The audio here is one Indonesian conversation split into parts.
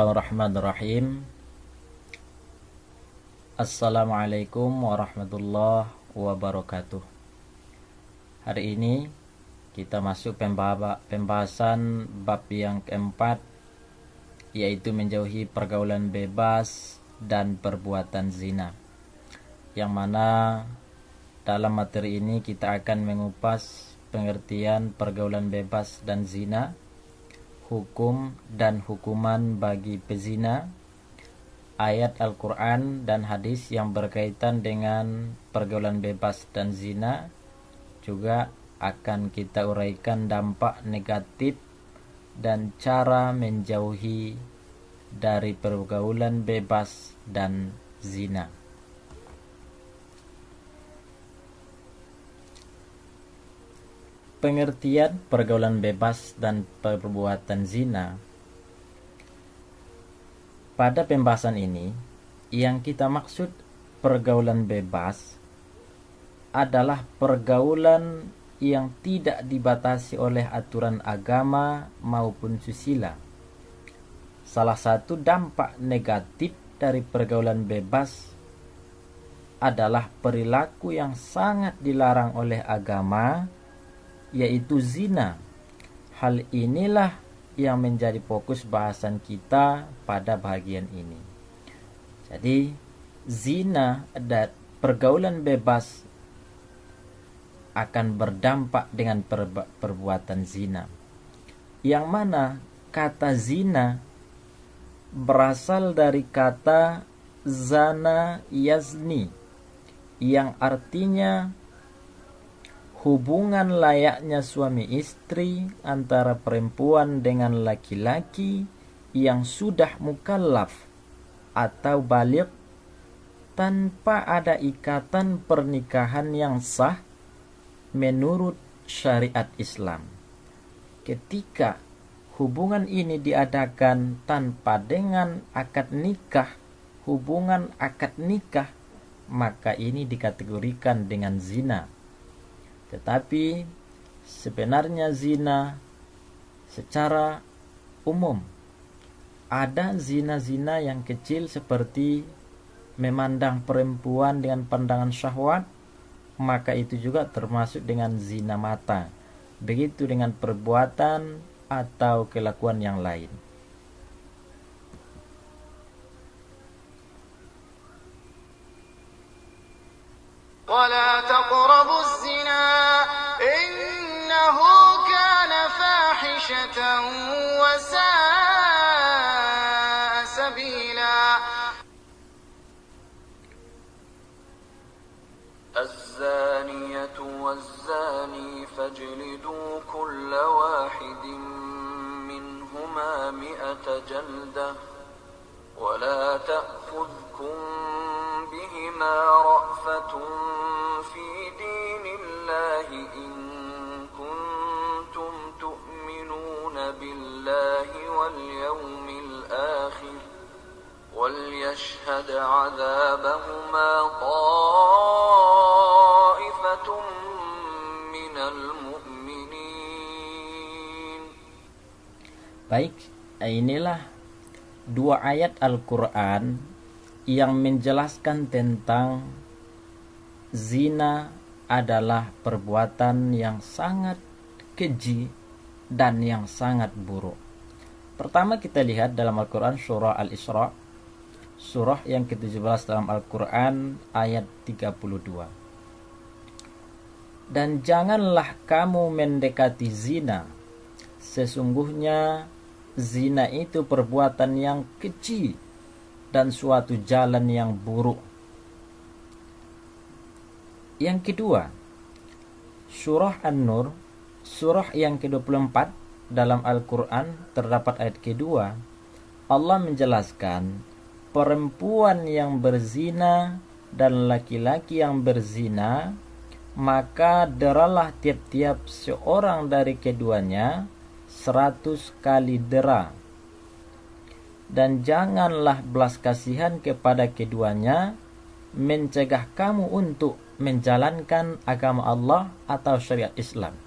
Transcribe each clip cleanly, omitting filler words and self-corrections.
Bismillahirrahmanirrahim. Assalamualaikum warahmatullahi wabarakatuh. Hari ini kita masuk pembahasan bab yang keempat, yaitu menjauhi pergaulan bebas dan perbuatan zina. Yang mana dalam materi ini kita akan mengupas pengertian pergaulan bebas dan zina, hukum dan hukuman bagi pezina, ayat Al-Quran dan hadis yang berkaitan dengan pergaulan bebas dan zina. Juga akan kita uraikan dampak negatif dan cara menjauhi dari pergaulan bebas dan zina. Pengertian pergaulan bebas dan perbuatan zina. Pada pembahasan ini, yang kita maksud pergaulan bebas adalah pergaulan yang tidak dibatasi oleh aturan agama maupun susila. Salah satu dampak negatif dari pergaulan bebas adalah perilaku yang sangat dilarang oleh agama, yaitu zina. Hal inilah yang menjadi fokus bahasan kita pada bagian ini. Jadi, zina dan pergaulan bebas akan berdampak dengan perbuatan zina. Yang mana kata zina berasal dari kata zana yazni, yang artinya hubungan layaknya suami istri antara perempuan dengan laki-laki yang sudah mukallaf atau baligh tanpa ada ikatan pernikahan yang sah menurut syariat Islam. Ketika hubungan ini diadakan tanpa dengan akad nikah, hubungan akad nikah, maka ini dikategorikan dengan zina. Tetapi sebenarnya zina secara umum, ada zina-zina yang kecil seperti memandang perempuan dengan pandangan syahwat, maka itu juga termasuk dengan zina mata. Begitu dengan perbuatan atau kelakuan yang lain. ولا تقربوا الزنا إنه كان فاحشة وساء سبيلا الزانية والزاني فاجلدوا كل واحد منهما 100 جلدة ولا تأخذكم بهما رأفة في دين الله إن كنتم تؤمنون بالله واليوم الآخر وليشهد عذابهما طائفة من المؤمنين. Baik, inilah dua ayat Al-Quran yang menjelaskan tentang zina adalah perbuatan yang sangat keji dan yang sangat buruk. Pertama kita lihat dalam Al-Quran surah Al-Isra, surah yang ke-17 dalam Al-Quran ayat 32. Dan janganlah kamu mendekati zina, sesungguhnya zina itu perbuatan yang keji dan suatu jalan yang buruk. Yang kedua, surah An-Nur, surah yang ke-24 dalam Al-Quran terdapat ayat kedua. Allah menjelaskan perempuan yang berzina dan laki-laki yang berzina, maka deralah tiap-tiap seorang dari keduanya 100 kali dera. Dan janganlah belas kasihan kepada keduanya, mencegah kamu untuk menjalankan agama Allah atau syariat Islam.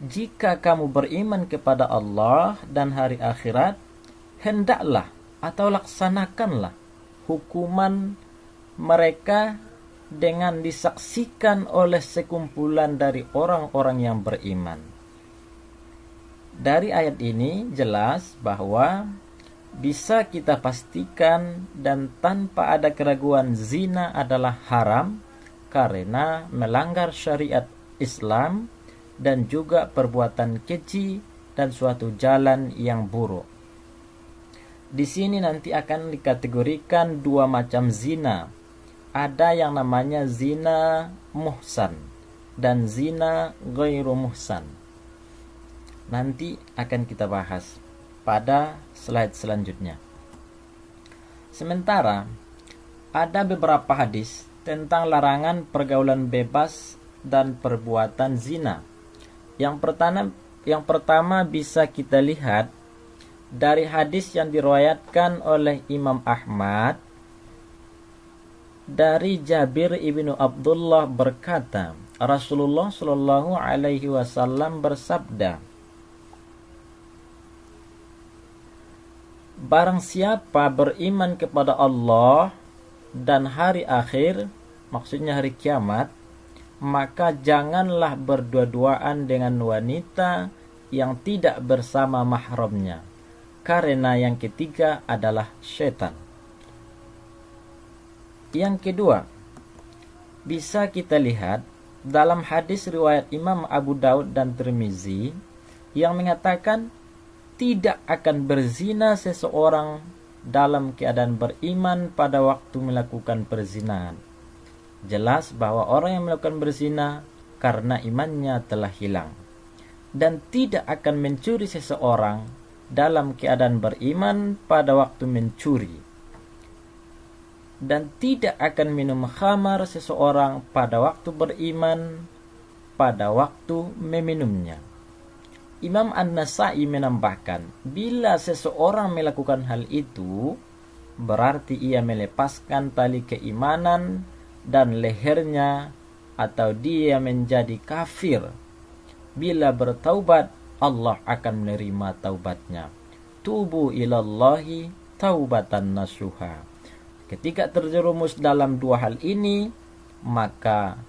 Jika kamu beriman kepada Allah dan hari akhirat, hendaklah atau laksanakanlah hukuman mereka dengan disaksikan oleh sekumpulan dari orang-orang yang beriman. Dari ayat ini jelas bahwa bisa kita pastikan dan tanpa ada keraguan zina adalah haram karena melanggar syariat Islam dan juga perbuatan keji dan suatu jalan yang buruk. Di sini nanti akan dikategorikan dua macam zina. Ada yang namanya zina muhsan dan zina ghairu muhsan. Nanti akan kita bahas pada slide selanjutnya. Sementara ada beberapa hadis tentang larangan pergaulan bebas dan perbuatan zina. Yang pertama bisa kita lihat dari hadis yang diriwayatkan oleh Imam Ahmad dari Jabir ibnu Abdullah berkata, Rasulullah Shallallahu Alaihi Wasallam bersabda, barang siapa beriman kepada Allah dan hari akhir, maksudnya hari kiamat, maka janganlah berdua-duaan dengan wanita yang tidak bersama mahramnya, karena yang ketiga adalah syaitan. Yang kedua, bisa kita lihat dalam hadis riwayat Imam Abu Daud dan Tirmizi yang mengatakan tidak akan berzina seseorang dalam keadaan beriman pada waktu melakukan perzinahan. Jelas bahwa orang yang melakukan berzina karena imannya telah hilang. Dan tidak akan mencuri seseorang dalam keadaan beriman pada waktu mencuri. Dan tidak akan minum khamar seseorang pada waktu beriman pada waktu meminumnya. Imam An-Nasa'i menambahkan, bila seseorang melakukan hal itu, berarti ia melepaskan tali keimanan dan lehernya atau dia menjadi kafir. Bila bertaubat, Allah akan menerima taubatnya. Tubu ilallahi taubatan nasuha. Ketika terjerumus dalam dua hal ini, maka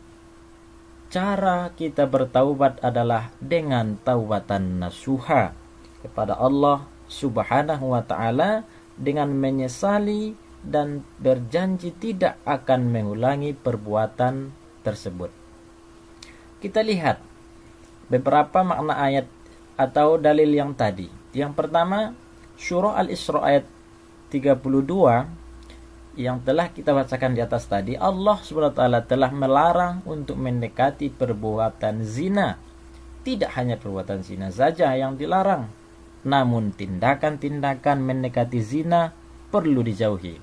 cara kita bertaubat adalah dengan taubatan nasuha kepada Allah Subhanahu wa ta'ala dengan menyesali dan berjanji tidak akan mengulangi perbuatan tersebut. Kita lihat beberapa makna ayat atau dalil yang tadi. Yang pertama, Surah Al-Isra ayat 32 yang telah kita bacakan di atas tadi. Allah SWT telah melarang untuk mendekati perbuatan zina. Tidak hanya perbuatan zina saja yang dilarang, namun tindakan-tindakan mendekati zina perlu dijauhi.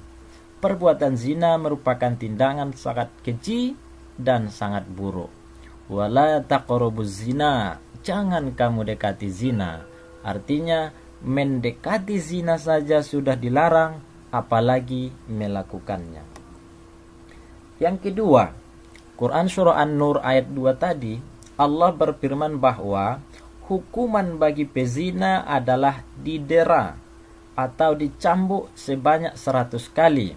Perbuatan zina merupakan tindakan sangat keji dan sangat buruk. Wala taqrabuz zina, jangan kamu dekati zina. Artinya mendekati zina saja sudah dilarang, apalagi melakukannya. Yang kedua, Quran surah An-Nur ayat 2 tadi, Allah berfirman bahwa hukuman bagi pezina adalah didera atau dicambuk sebanyak 100 kali.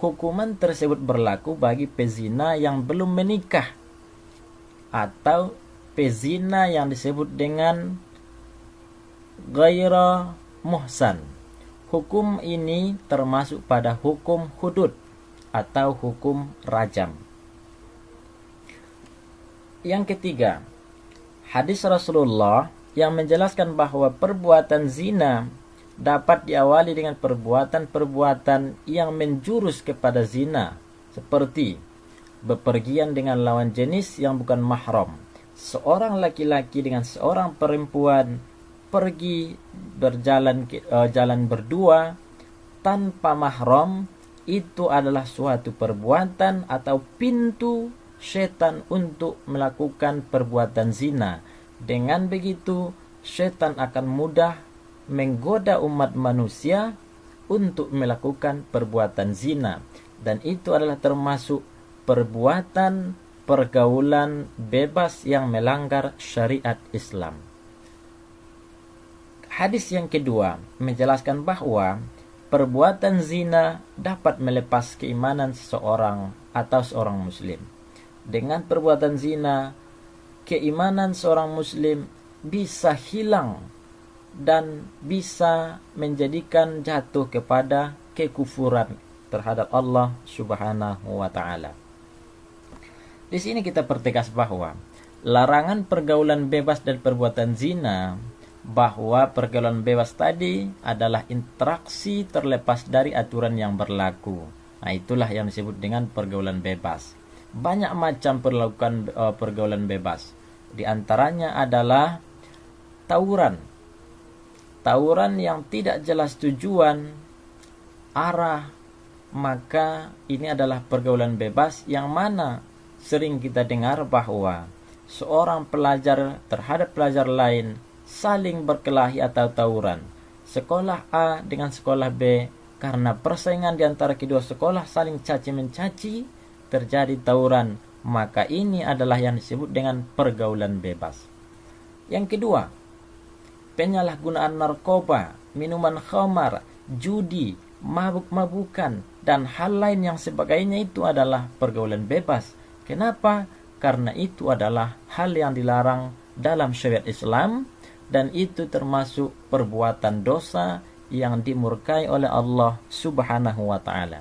Hukuman tersebut berlaku bagi pezina yang belum menikah atau pezina yang disebut dengan ghaira muhsan. Hukum ini termasuk pada hukum hudud atau hukum rajam. Yang ketiga, hadis Rasulullah yang menjelaskan bahwa perbuatan zina dapat diawali dengan perbuatan-perbuatan yang menjurus kepada zina, seperti bepergian dengan lawan jenis yang bukan mahram. Seorang laki-laki dengan seorang perempuan pergi jalan berdua tanpa mahram, itu adalah suatu perbuatan atau pintu setan untuk melakukan perbuatan zina. Dengan begitu, setan akan mudah menggoda umat manusia untuk melakukan perbuatan zina, dan itu adalah termasuk perbuatan pergaulan bebas yang melanggar syariat Islam. Hadis yang kedua menjelaskan bahwa perbuatan zina dapat melepas keimanan seseorang atau seorang muslim. Dengan perbuatan zina, keimanan seorang muslim bisa hilang dan bisa menjadikan jatuh kepada kekufuran terhadap Allah Subhanahu wa taala. Di sini kita pertegas bahwa larangan pergaulan bebas dan perbuatan zina, bahwa pergaulan bebas tadi adalah interaksi terlepas dari aturan yang berlaku. Nah, itulah yang disebut dengan pergaulan bebas. Banyak macam pergaulan bebas. Di antaranya adalah tawuran. Tawuran yang tidak jelas tujuan, arah, maka ini adalah pergaulan bebas yang mana sering kita dengar bahwa seorang pelajar terhadap pelajar lain saling berkelahi atau tawuran. Sekolah A dengan sekolah B, karena persaingan di antara kedua sekolah saling caci-mencaci, terjadi tawuran. Maka ini adalah yang disebut dengan pergaulan bebas. Yang kedua, penyalahgunaan narkoba, minuman khamar, judi, mabuk-mabukan, dan hal lain yang sebagainya itu adalah pergaulan bebas. Kenapa? Karena itu adalah hal yang dilarang dalam syariat Islam, dan itu termasuk perbuatan dosa yang dimurkai oleh Allah Subhanahu wa taala.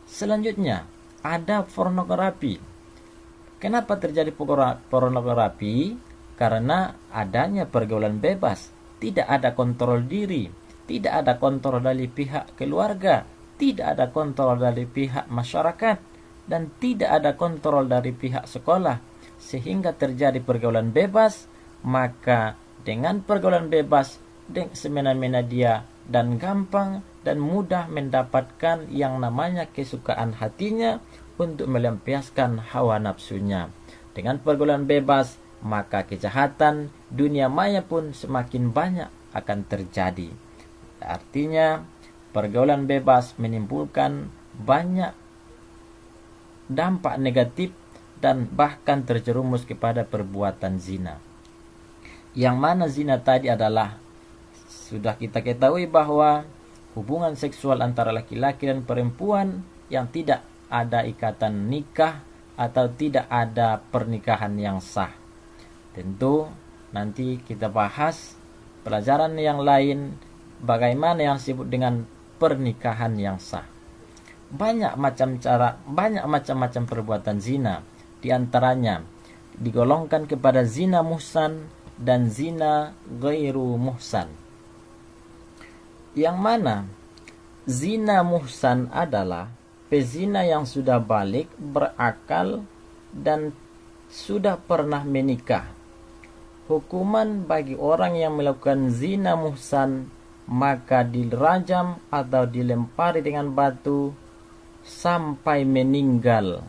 Selanjutnya, ada pornografi. Kenapa terjadi pornografi? Karena adanya pergaulan bebas, tidak ada kontrol diri, tidak ada kontrol dari pihak keluarga, tidak ada kontrol dari pihak masyarakat, dan tidak ada kontrol dari pihak sekolah, sehingga terjadi pergaulan bebas. Maka dengan pergaulan bebas, semena-mena dia dan gampang dan mudah mendapatkan yang namanya kesukaan hatinya untuk melampiaskan hawa nafsunya. Dengan pergaulan bebas, maka kejahatan dunia maya pun semakin banyak akan terjadi. Artinya, pergaulan bebas menimbulkan banyak dampak negatif dan bahkan terjerumus kepada perbuatan zina. Yang mana zina tadi adalah, sudah kita ketahui bahwa hubungan seksual antara laki-laki dan perempuan yang tidak ada ikatan nikah atau tidak ada pernikahan yang sah. Tentu nanti kita bahas pelajaran yang lain bagaimana yang disebut dengan pernikahan yang sah. Banyak macam-macam perbuatan zina. Di antaranya digolongkan kepada zina muhsan dan zina ghairu muhsan. Yang mana zina muhsan adalah pezina yang sudah balik, berakal, dan sudah pernah menikah. Hukuman bagi orang yang melakukan zina muhsan, maka dirajam atau dilempari dengan batu sampai meninggal.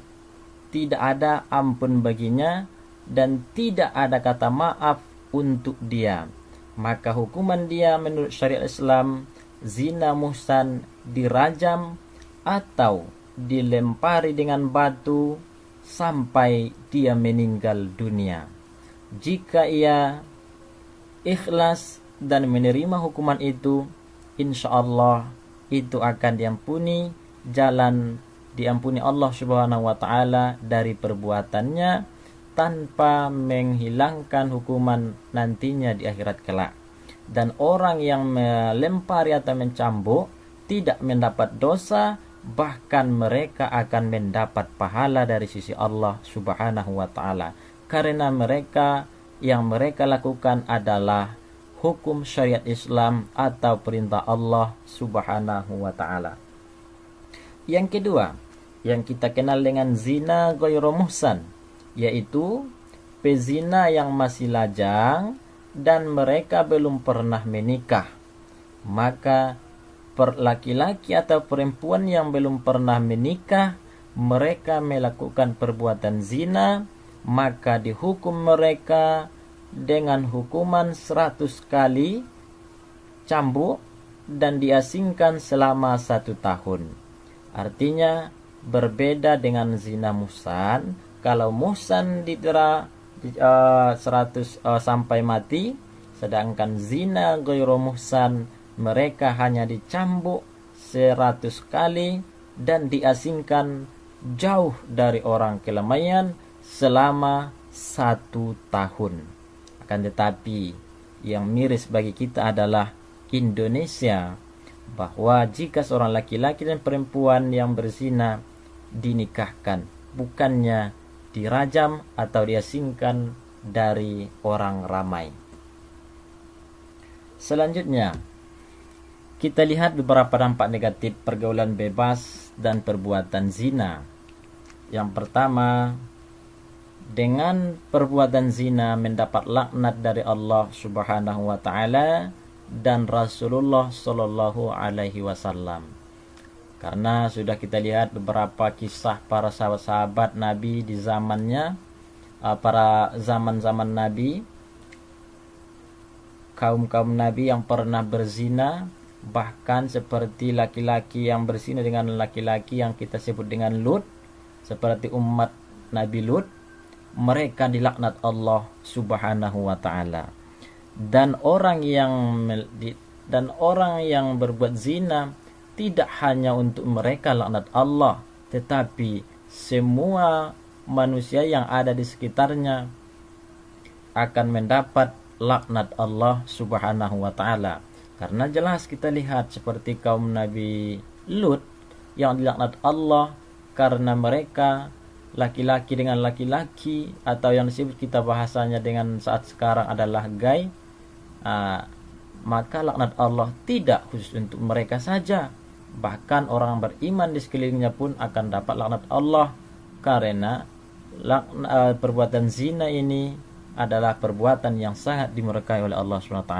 Tidak ada ampun baginya dan tidak ada kata maaf untuk dia. Maka hukuman dia menurut syariat Islam, zina muhsan dirajam atau dilempari dengan batu sampai dia meninggal dunia. Jika ia ikhlas dan menerima hukuman itu, insya Allah itu akan diampuni Allah Subhanahu wa taala dari perbuatannya tanpa menghilangkan hukuman nantinya di akhirat kelak. Dan orang yang melempari atau mencambuk tidak mendapat dosa, bahkan mereka akan mendapat pahala dari sisi Allah Subhanahu wa taala. Karena yang mereka lakukan adalah hukum syariat Islam atau perintah Allah Subhanahu wa taala. Yang kedua, yang kita kenal dengan zina ghairu muhsan, yaitu pezina yang masih lajang dan mereka belum pernah menikah. Maka laki-laki atau perempuan yang belum pernah menikah, mereka melakukan perbuatan zina, maka dihukum mereka dengan hukuman 100 kali cambuk dan diasingkan selama 1 tahun. Artinya berbeda dengan zina muhsan. Kalau muhsan didera 100 sampai mati, sedangkan zina ghairu muhsan mereka hanya dicambuk 100 kali dan diasingkan jauh dari orang keramaian selama 1 tahun. Akan tetapi yang miris bagi kita adalah Indonesia, bahwa jika seorang laki-laki dan perempuan yang berzina dinikahkan, bukannya dirajam atau diasingkan dari orang ramai. Selanjutnya, kita lihat beberapa dampak negatif pergaulan bebas dan perbuatan zina. Yang pertama, dengan perbuatan zina mendapat laknat dari Allah Subhanahu wa taala dan Rasulullah sallallahu alaihi wasallam. Karena sudah kita lihat beberapa kisah para sahabat-sahabat Nabi di zamannya, para zaman-zaman Nabi, kaum-kaum Nabi yang pernah berzina, bahkan seperti laki-laki yang berzina dengan laki-laki yang kita sebut dengan Lut, seperti umat Nabi Lut, mereka dilaknat Allah Subhanahu wa taala. Dan orang yang berbuat zina tidak hanya untuk mereka laknat Allah, tetapi semua manusia yang ada di sekitarnya akan mendapat laknat Allah Subhanahu wa taala. Karena jelas kita lihat seperti kaum Nabi Lut yang dilaknat Allah karena mereka laki-laki dengan laki-laki, atau yang disebut kita bahasanya dengan saat sekarang adalah gay. Maka laknat Allah tidak khusus untuk mereka saja, bahkan orang beriman di sekelilingnya pun akan dapat laknat Allah, karena perbuatan zina ini adalah perbuatan yang sangat dimurkai oleh Allah SWT.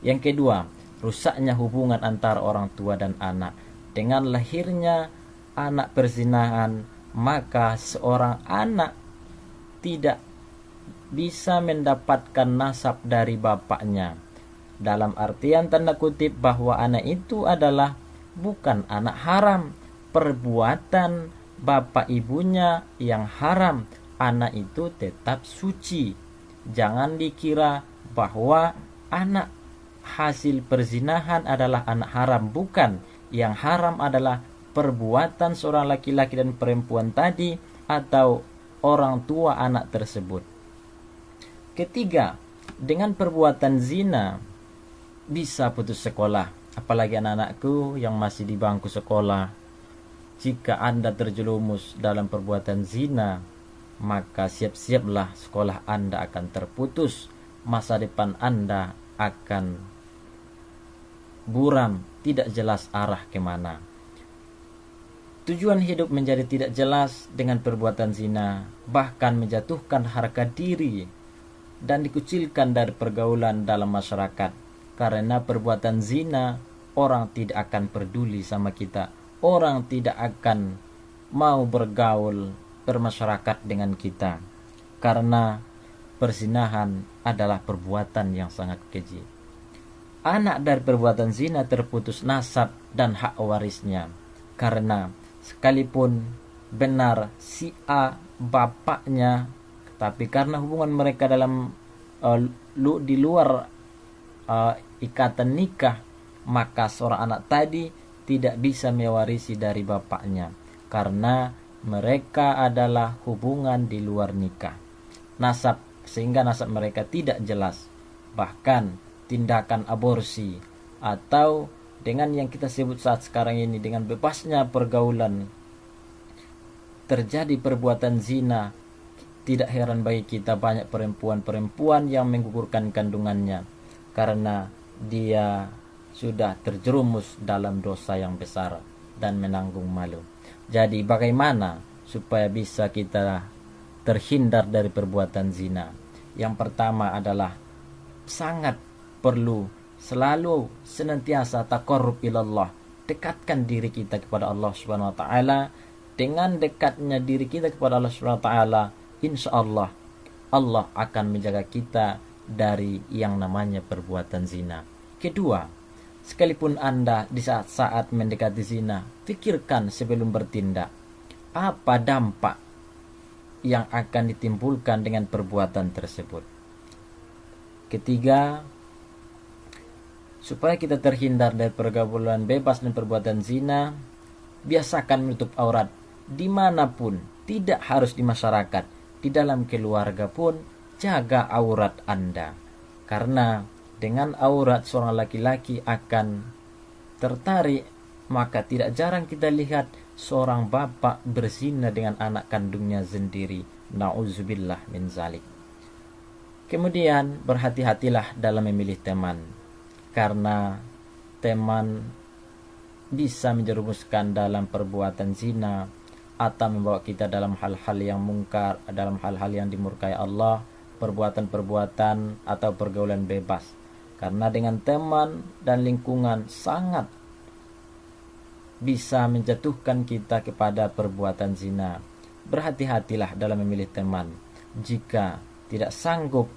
Yang kedua, rusaknya hubungan antara orang tua dan anak. Dengan lahirnya anak perzinahan, maka seorang anak tidak bisa mendapatkan nasab dari bapaknya. Dalam artian tanda kutip bahwa anak itu adalah bukan anak haram. Perbuatan bapak ibunya yang haram, anak itu tetap suci. Jangan dikira bahwa anak hasil perzinahan adalah anak haram. Bukan. Yang haram adalah perbuatan seorang laki-laki dan perempuan tadi, atau orang tua anak tersebut. Ketiga, dengan perbuatan zina bisa putus sekolah. Apalagi anak-anakku yang masih di bangku sekolah. Jika Anda terjerumus dalam perbuatan zina, maka siap-siaplah sekolah Anda akan terputus. Masa depan Anda akan buram, tidak jelas arah kemana. Tujuan hidup menjadi tidak jelas dengan perbuatan zina, bahkan menjatuhkan harga diri dan dikucilkan dari pergaulan dalam masyarakat. Karena perbuatan zina, orang tidak akan peduli sama kita. Orang tidak akan mau bergaul, bermasyarakat dengan kita. Karena perzinahan adalah perbuatan yang sangat keji. Anak dari perbuatan zina terputus nasab dan hak warisnya. Karena sekalipun benar si A bapaknya, tapi karena hubungan mereka dalam di luar ikatan nikah, maka seorang anak tadi tidak bisa mewarisi dari bapaknya, karena mereka adalah hubungan di luar nikah. Nasab, sehingga nasab mereka tidak jelas. Bahkan tindakan aborsi, atau dengan yang kita sebut saat sekarang ini, dengan bebasnya pergaulan, terjadi perbuatan zina. Tidak heran bagi kita banyak perempuan-perempuan yang menggugurkan kandungannya karena dia sudah terjerumus dalam dosa yang besar dan menanggung malu. Jadi bagaimana supaya bisa kita terhindar dari perbuatan zina? Yang pertama adalah sangat perlu selalu senantiasa taqarrub ilallah, dekatkan diri kita kepada Allah Subhanahu wa taala. Dengan dekatnya diri kita kepada Allah Subhanahu wa taala, insyaallah Allah akan menjaga kita dari yang namanya perbuatan zina. Kedua, sekalipun Anda di saat-saat mendekati zina, pikirkan sebelum bertindak, apa dampak yang akan ditimbulkan dengan perbuatan tersebut. Ketiga, supaya kita terhindar dari pergaulan bebas dan perbuatan zina, biasakan menutup aurat dimanapun, tidak harus di masyarakat, di dalam keluarga pun jaga aurat Anda. Karena dengan aurat seorang laki-laki akan tertarik, maka tidak jarang kita lihat seorang bapak berzina dengan anak kandungnya sendiri. Na'udzubillah min zalik. Kemudian berhati-hatilah dalam memilih teman, karena teman bisa menjerumuskan dalam perbuatan zina atau membawa kita dalam hal-hal yang mungkar, dalam hal-hal yang dimurkai Allah, perbuatan-perbuatan atau pergaulan bebas. Karena dengan teman dan lingkungan sangat bisa menjatuhkan kita kepada perbuatan zina. Berhati-hatilah dalam memilih teman. Jika tidak sanggup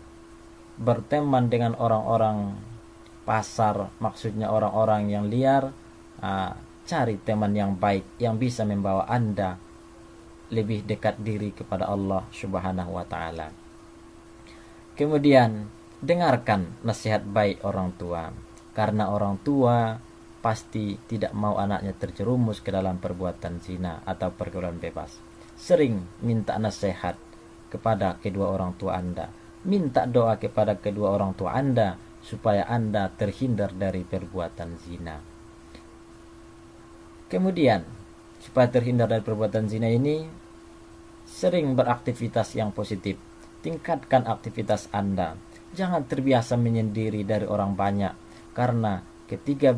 berteman dengan orang-orang pasar, maksudnya orang-orang yang liar, cari teman yang baik yang bisa membawa Anda lebih dekat diri kepada Allah Subhanahu wa taala. Kemudian dengarkan nasihat baik orang tua, karena orang tua pasti tidak mau anaknya terjerumus ke dalam perbuatan zina atau pergaulan bebas. Sering minta nasihat kepada kedua orang tua Anda, minta doa kepada kedua orang tua Anda supaya Anda terhindar dari perbuatan zina. Kemudian, supaya terhindar dari perbuatan zina ini, sering beraktivitas yang positif. Tingkatkan aktivitas Anda. Jangan terbiasa menyendiri dari orang banyak, karena ketika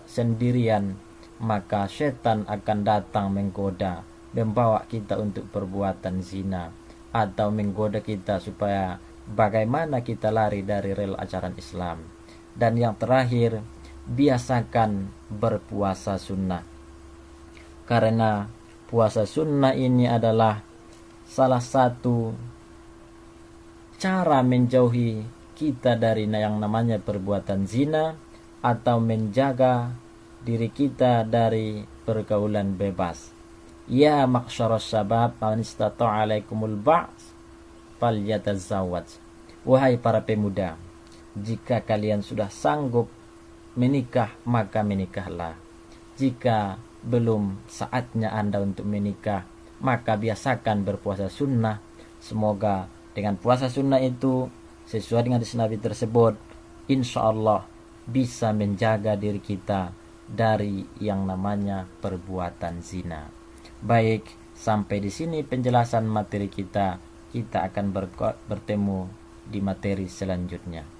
sendirian, maka setan akan datang menggoda, membawa kita untuk perbuatan zina, atau menggoda kita supaya bagaimana kita lari dari rel ajaran Islam. Dan yang terakhir, biasakan berpuasa sunnah, karena puasa sunnah ini adalah salah satu cara menjauhi kita dari yang namanya perbuatan zina, atau menjaga diri kita dari pergaulan bebas. Ya maksyaras syabab, man istata'a alaikumul ba's falyatazawwaj. Wahai para pemuda, jika kalian sudah sanggup menikah, maka menikahlah. Jika belum saatnya Anda untuk menikah, maka biasakan berpuasa sunnah. Semoga dengan puasa sunnah itu, sesuai dengan hadis Nabi tersebut, insya Allah bisa menjaga diri kita dari yang namanya perbuatan zina. Baik, sampai di sini penjelasan materi kita. Kita akan bertemu di materi selanjutnya.